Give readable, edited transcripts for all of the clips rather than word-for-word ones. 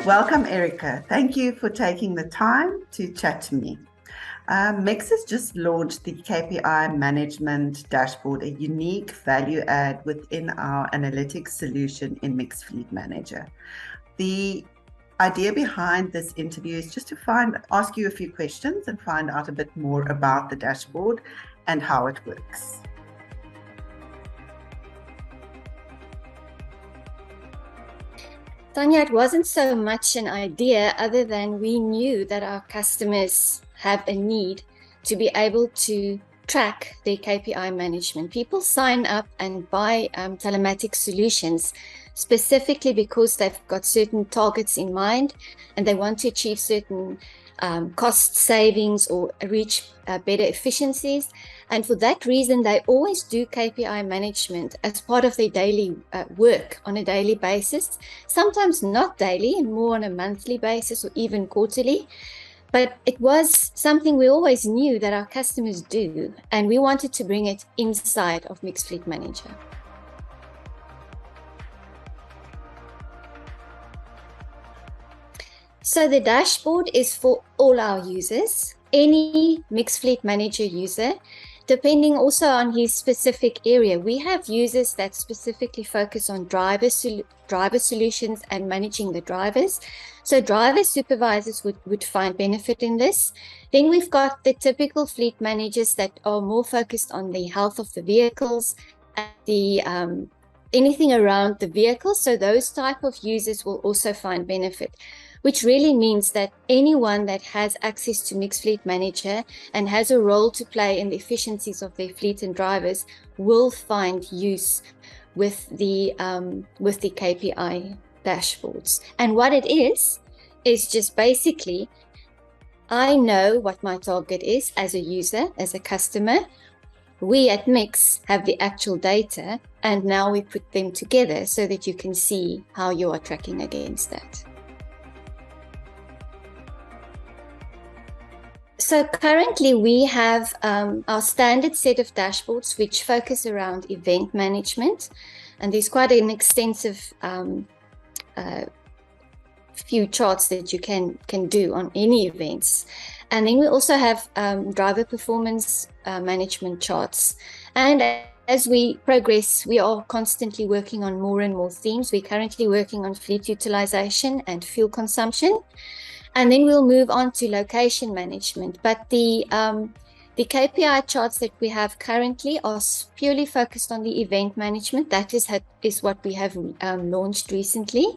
Welcome, Erica. Thank you for taking the time to chat to me. Mix has just launched the KPI Management Dashboard, a unique value add within our analytics solution in Mix Fleet Manager. The idea behind this interview is just to ask you a few questions and find out a bit more about the dashboard and how it works. Tanya, it wasn't so much an idea other than we knew that our customers have a need to be able to track their KPI management. People sign up and buy telematics solutions specifically because they've got certain targets in mind and they want to achieve certain cost savings or reach better efficiencies. And for that reason, they always do KPI management as part of their daily work on a daily basis, sometimes not daily, more on a monthly basis or even quarterly. But it was something we always knew that our customers do, and we wanted to bring it inside of Mix Fleet Manager. So the dashboard is for all our users, any Mix Fleet Manager user, depending also on his specific area. We have users that specifically focus on driver solutions and managing the drivers. So driver supervisors would find benefit in this. Then we've got the typical fleet managers that are more focused on the health of the vehicles and the anything around the vehicle. So those type of users will also find benefit, which really means that anyone that has access to Mix Fleet Manager and has a role to play in the efficiencies of their fleet and drivers will find use with the KPI dashboards. And what it is just basically, I know what my target is as a user, as a customer. We at Mix have the actual data, and now we put them together so that you can see how you are tracking against that. So currently we have our standard set of dashboards which focus around event management, and there's quite an extensive few charts that you can do on any events. And then we also have driver performance management charts. And as we progress, we are constantly working on more and more themes. We're currently working on fleet utilization and fuel consumption. And then we'll move on to location management. But the KPI charts that we have currently are purely focused on the event management. That is what we have launched recently.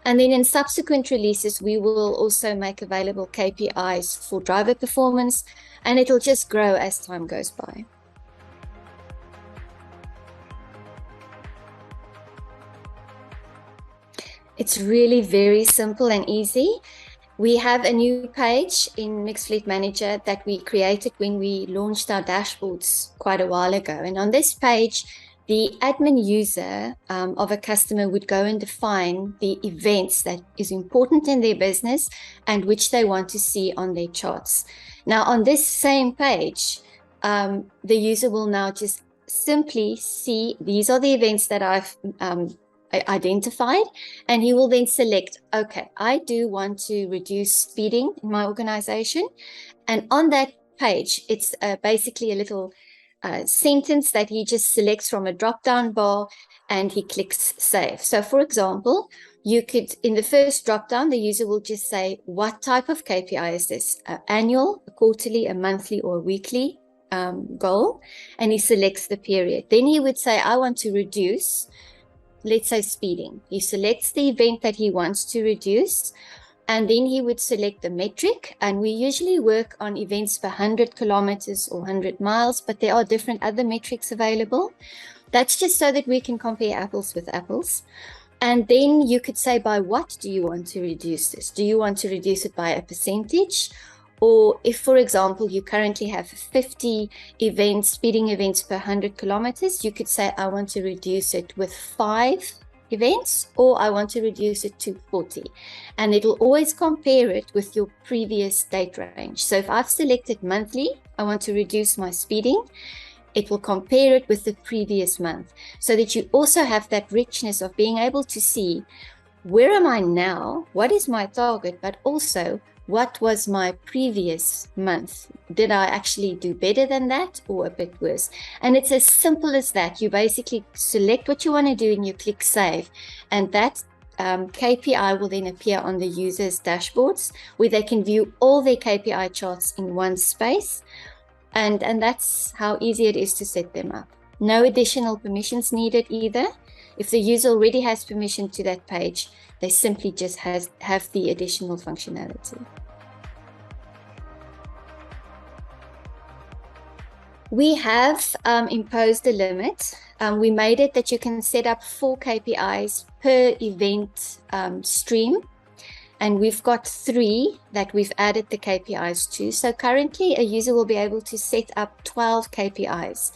And then in subsequent releases, we will also make available KPIs for driver performance, and it'll just grow as time goes by. It's really very simple and easy. We have a new page in Mix Fleet Manager that we created when we launched our dashboards quite a while ago. And on this page, the admin user of a customer would go and define the events that is important in their business and which they want to see on their charts. Now, on this same page, the user will now just simply see these are the events that I've identified, and he will then select, okay, I do want to reduce speeding in my organization. And on that page, it's basically a little sentence that he just selects from a drop-down bar and he clicks save. So for example, you could, in the first drop-down, the user will just say, what type of KPI is this? Annual, a quarterly, a monthly, or a weekly goal? And he selects the period. Then he would say, I want to reduce, let's say speeding. He selects the event that he wants to reduce, and then he would select the metric. And we usually work on events per 100 kilometers or 100 miles, but there are different other metrics available. That's just so that we can compare apples with apples. And then you could say, by what do you want to reduce this? Do you want to reduce it by a percentage? Or if, for example, you currently have 50 events, speeding events per 100 kilometers, you could say, I want to reduce it with 5 events, or I want to reduce it to 40. And it'll always compare it with your previous date range. So if I've selected monthly, I want to reduce my speeding, it will compare it with the previous month, so that you also have that richness of being able to see, where am I now? What is my target? But also, what was my previous month? Did I actually do better than that or a bit worse? And it's as simple as that. You basically select what you want to do and you click save. And that KPI will then appear on the user's dashboards, where they can view all their KPI charts in one space. And that's how easy it is to set them up. No additional permissions needed either. If the user already has permission to that page, they simply just have the additional functionality. We have imposed a limit. We made it that you can set up 4 KPIs per event stream. And we've got 3 that we've added the KPIs to. So currently a user will be able to set up 12 KPIs,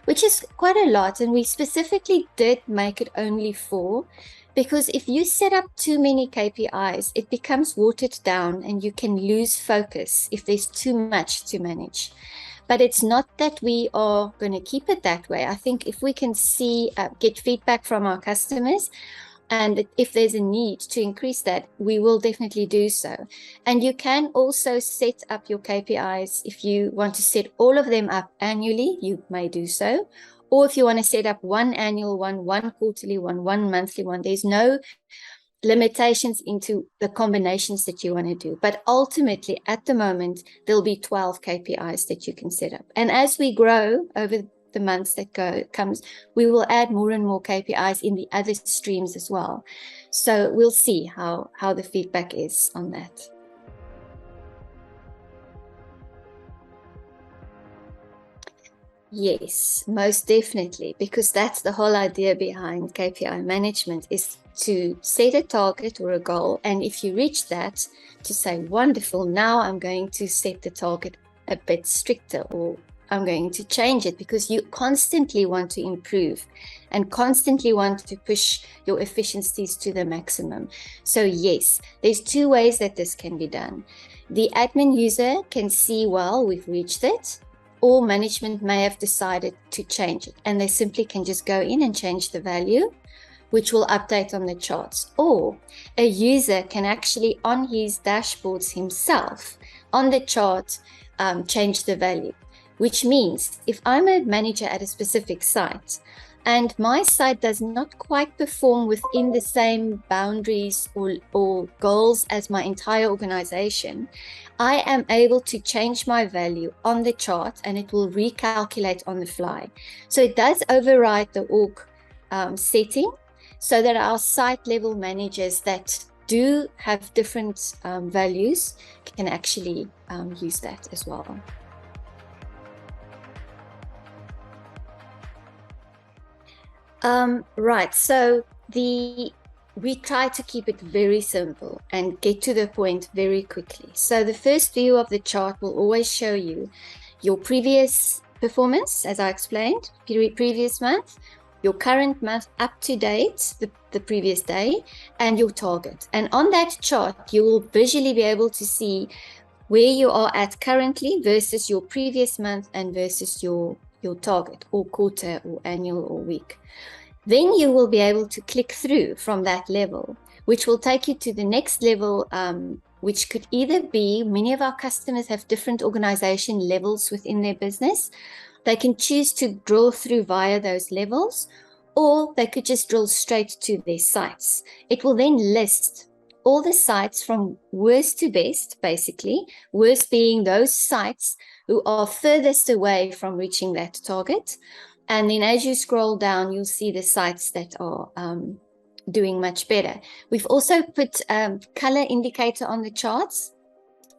which is quite a lot. And we specifically did make it only 4, because if you set up too many KPIs, it becomes watered down and you can lose focus if there's too much to manage. But it's not that we are going to keep it that way. I think if we can get feedback from our customers, and if there's a need to increase that, we will definitely do so. And you can also set up your KPIs. If you want to set all of them up annually, you may do so. Or if you want to set up one annual one, one quarterly one, one monthly one, there's no limitations into the combinations that you want to do. But ultimately, at the moment, there'll be 12 KPIs that you can set up. And as we grow over the months that comes, we will add more and more KPIs in the other streams as well. So we'll see how the feedback is on that. Yes, most definitely, because that's the whole idea behind KPI management, is to set a target or a goal, and if you reach that, to say, wonderful, now I'm going to set the target a bit stricter, or I'm going to change it, because you constantly want to improve and constantly want to push your efficiencies to the maximum. So yes, there's 2 ways that this can be done. The admin user can see, well, we've reached it, or management may have decided to change it, and they simply can just go in and change the value, which will update on the charts. Or a user can actually, on his dashboards himself, on the chart, change the value. Which means if I'm a manager at a specific site and my site does not quite perform within the same boundaries or goals as my entire organization, I am able to change my value on the chart and it will recalculate on the fly. So it does override the org setting, so that our site level managers that do have different values can actually use that as well. Right, so we try to keep it very simple and get to the point very quickly. So the first view of the chart will always show you your previous performance, as I explained, previous month, your current month up to date, the previous day, and your target. And on that chart, you will visually be able to see where you are at currently versus your previous month and versus your target, or quarter or annual or week. Then you will be able to click through from that level, which will take you to the next level, which could either be, many of our customers have different organization levels within their business. They can choose to drill through via those levels, or they could just drill straight to their sites. It will then list all the sites from worst to best, basically, worst being those sites who are furthest away from reaching that target. And then as you scroll down, you'll see the sites that are doing much better. We've also put a color indicator on the charts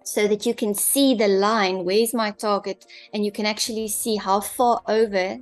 so that you can see the line, where's my target, and you can actually see how far over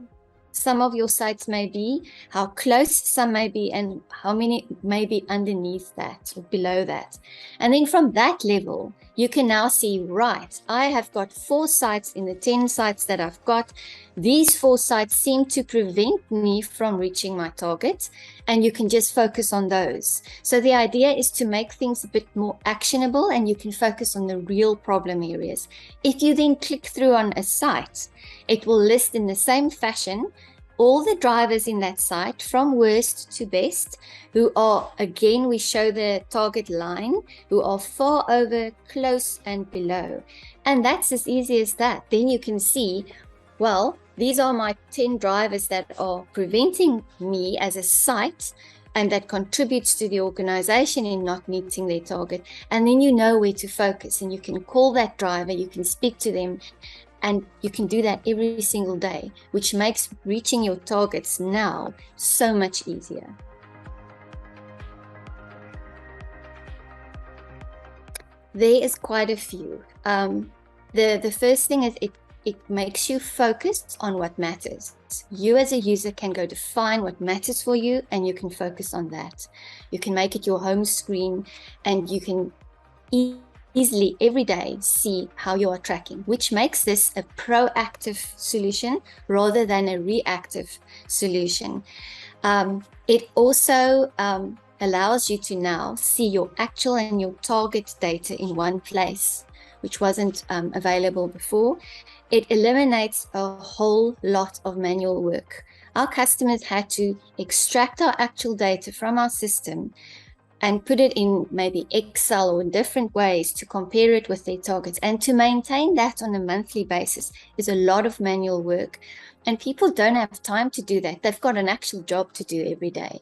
some of your sites may be, how close some may be, and how many may be underneath that or below that. And then from that level, you can now see, right, I have got 4 sites in the 10 sites that I've got. These 4 sites seem to prevent me from reaching my target, and you can just focus on those. So the idea is to make things a bit more actionable, and you can focus on the real problem areas. If you then click through on a site, it will list in the same fashion all the drivers in that site from worst to best, who are, again, we show the target line, who are far over, close, and below. And that's as easy as that. Then you can see, well, these are my 10 drivers that are preventing me as a site and that contributes to the organization in not meeting their target. And then you know where to focus, and you can call that driver, you can speak to them, and you can do that every single day, which makes reaching your targets now so much easier. There is quite a few. The first thing is it makes you focus on what matters. You as a user can go define what matters for you, and you can focus on that. You can make it your home screen, and you can easily every day see how you are tracking, which makes this a proactive solution rather than a reactive solution. It also allows you to now see your actual and your target data in one place, which wasn't available before. It eliminates a whole lot of manual work. Our customers had to extract our actual data from our system and put it in maybe Excel or in different ways to compare it with their targets. And to maintain that on a monthly basis is a lot of manual work. And people don't have time to do that. They've got an actual job to do every day.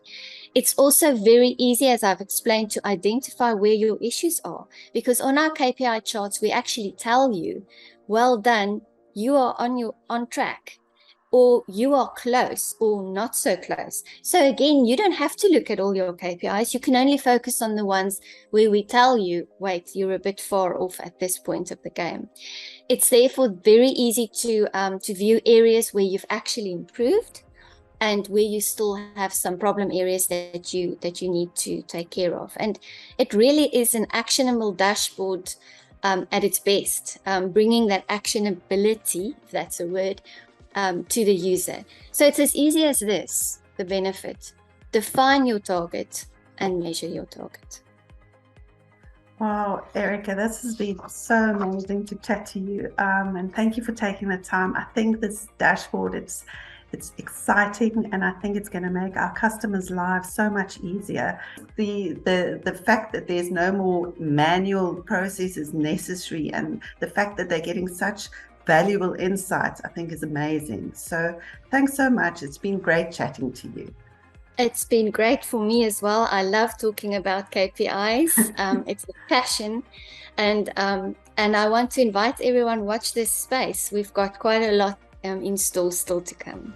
It's also very easy, as I've explained, to identify where your issues are, because on our KPI charts, we actually tell you, well done, you are on track, or you are close or not so close. So again, you don't have to look at all your KPIs. You can only focus on the ones where we tell you, wait, you're a bit far off at this point of the game. It's therefore very easy to view areas where you've actually improved and where you still have some problem areas that you need to take care of. And it really is an actionable dashboard at its best, bringing that actionability, if that's a word, to the user. So it's as easy as this, the benefit. Define your target and measure your target. Wow, Erica, this has been so amazing to chat to you. And thank you for taking the time. I think this dashboard, it's exciting, and I think it's going to make our customers' lives so much easier. The fact that there's no more manual processes necessary, and the fact that they're getting such valuable insights, I think is amazing. So thanks so much. It's been great chatting to you. It's been great for me as well. I love talking about KPIs. It's a passion, and I want to invite everyone, watch this space. We've got quite a lot in store still to come.